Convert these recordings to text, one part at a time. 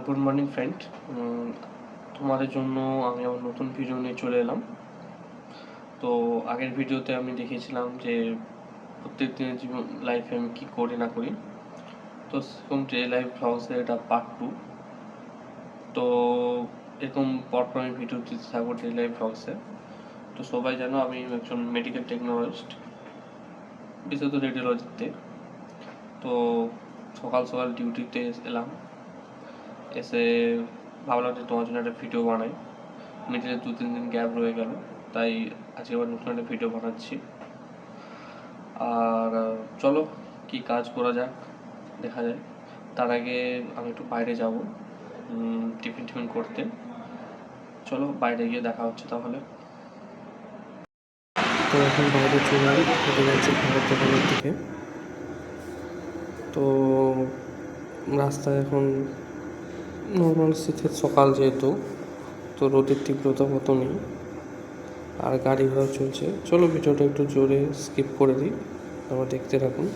Good morning friend. তোমাদের জন্য আমি আমার নতুন ভিডিও নিয়ে চলে এলাম। তো আগের ভিডিওতে আমি দেখিয়েছিলাম যে প্রত্যেক দিনের জীবন লাইফে আমি কী করি না করি। তো সেরকম ডে লাইফ ব্লগসের এটা পার্ট 2। তো এরকম পরপর আমি ভিডিও দিতে থাকবো ডে লাইফ ব্লগসে। তো সবাই জানো আমি একজন মেডিকেল টেকনোলজিস্ট, বিশেষত রেডিওলজিতে। তো সকাল সকাল ডিউটিতে এলাম, এসে ভাবলাম যে তোমার জন্য একটা ভিডিও বানাই। মিডিলে 2-3 দিন গ্যাপ রয়ে গেল, তাই আজকে আবার নতুন একটা ভিডিও বানাচ্ছি। আর চলো কি কাজ করা যাক, দেখা যায়। তার আগে আমি একটু বাইরে যাব টিফিন করতে। চলো বাইরে গিয়ে দেখা হচ্ছে তাহলে। তো এখন বাইরে চলে হেঁটে যাচ্ছি খাবার দোকানের দিকে। তো রাস্তায় এখন নর্মাল শীতের সকাল যেহেতু, তো রোদের তীব্রতা কত নেই, আর গাড়ি ঘোড়া চলছে। চলো ভিডিওটা একটু জোরে স্কিপ করে দিই, তোমরা দেখতে থাকুন।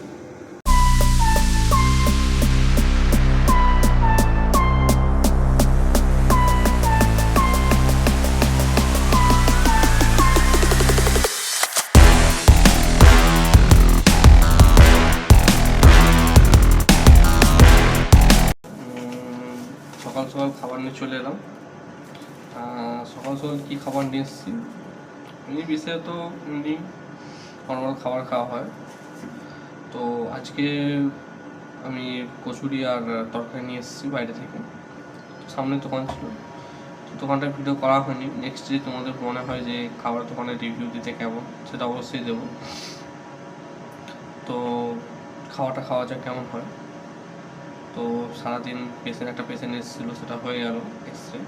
সকাল সকাল খাবার নিয়ে চলে এলাম। সকাল সকাল কী খাবার নিয়ে এসেছি, এমনি বিশেষত এমনি নর্মাল খাবার খাওয়া হয়। তো আজকে আমি কচুরি আর তরকারি নিয়ে এসেছি বাইরে থেকে। সামনে দোকান ছিল, তো দোকানটার ভিডিও করা হয়নি। নেক্সট ডে তোমাদের মনে হয় যে খাবার দোকানের রিভিউ দিতে কেমন, সেটা অবশ্যই দেবো। তো খাওয়াটা খাওয়া যাক কেমন হয়। তো সারাদিন একটা পেশেন্ট এসেছিলো, সেটা হয়ে গেল এক্সরে।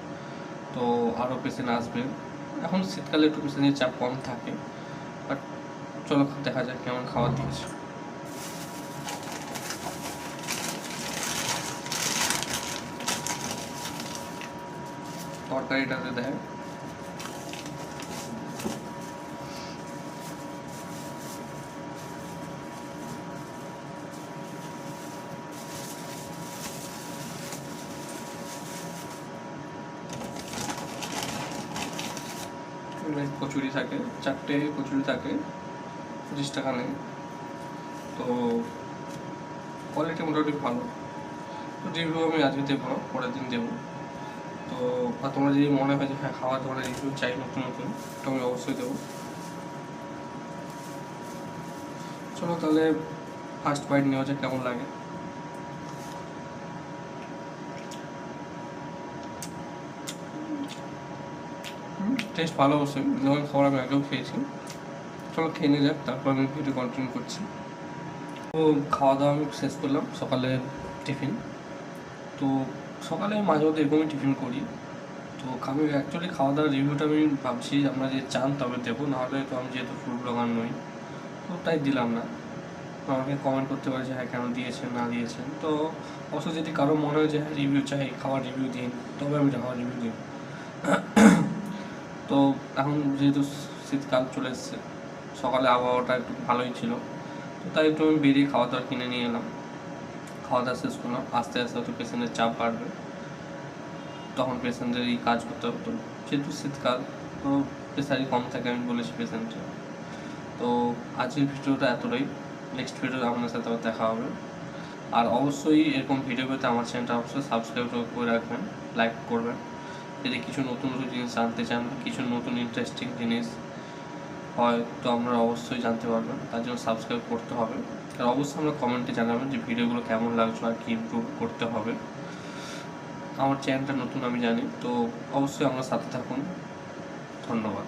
তো আরও পেশেন্ট আসবে। এখন শীতকালে একটু পেশেন্টের চাপ কম থাকে, বাট চলো দেখা যাক কেমন খাবার দিয়েছে। তরকারিটাতে দেয় কচুরি থাকে, 4টে কচুরি থাকে, 25 টাকা নেই। তো কোয়ালিটি মোটামুটি ভালো। তো রিভিউ আমি আজকে দেবো না, পরের দিন দেবো। তো তোমরা যদি মনে হয় যে হ্যাঁ খাওয়া দাওয়ার রিভিউ চাই নতুন নতুন, তো আমি অবশ্যই দেবো। চলো তাহলে ফার্স্ট বাইট নেওয়া যায় কেমন লাগে। টেস্ট ভালো অবশ্যই, যেমন খাবার আমি আগেও খেয়েছি। চলো খেয়ে নিয়ে যাক, তারপর আমি ভিডিও কন্টিনিউ করছি। তো খাওয়া দাওয়া আমি শেষ করলাম, সকালে টিফিন। তো সকালে মাঝে মধ্যে এরকমই টিফিন করি। তো আমি অ্যাকচুয়ালি খাওয়া দাওয়ার রিভিউটা আমি ভাবছি আপনারা যে চান তবে দেবো, নাহলে তো আমি যেহেতু ফুড ব্লগার নই, তো তাই দিলাম না। আমাকে কমেন্ট করতে পারে যে হ্যাঁ কেন দিয়েছেন না দিয়েছেন। তো অবশ্য যদি কারো মনে হয় যে হ্যাঁ রিভিউ চাই, খাওয়ার রিভিউ দিন, তবে আমি খাওয়ার রিভিউ দিই। তো এখন যেহেতু শীতকাল চলে এসছে, সকালে আবহাওয়াটা একটু ভালোই ছিল, তো তাই একটু আমি বেরিয়ে খাওয়া দাওয়া কিনে নিয়ে এলাম। খাওয়া দাওয়া শেষ করলাম। আস্তে আস্তে হয়তো পেশেন্টের চাপ বাড়বে, তখন পেশেন্টের এই কাজ করতে হবে। তো যেহেতু শীতকাল, তো প্রেসারই কম থাকে আমি বলেছি পেশেন্টের। তো আজকের ভিডিওটা এতটাই। নেক্সট ভিডিওতে আপনার সাথে আবার দেখা হবে। আর অবশ্যই এরকম ভিডিও পেতে আমার চ্যানেলটা অবশ্যই সাবস্ক্রাইব করে রাখবেন, লাইক করবেন। যদি কিছু নতুন নতুন জিনিস জানতে চান, কিছু নতুন ইন্টারেস্টিং জিনিস হয়, তো আপনারা অবশ্যই জানতে পারবেন। তার জন্য সাবস্ক্রাইব করতে হবে। আর অবশ্যই আমরা কমেন্টে জানাবেন যে ভিডিওগুলো কেমন লাগছে আর কী ইমপ্রুভ করতে হবে। আমার চ্যানেলটা নতুন আমি জানি, তো অবশ্যই আমার সাথে থাকুন। ধন্যবাদ।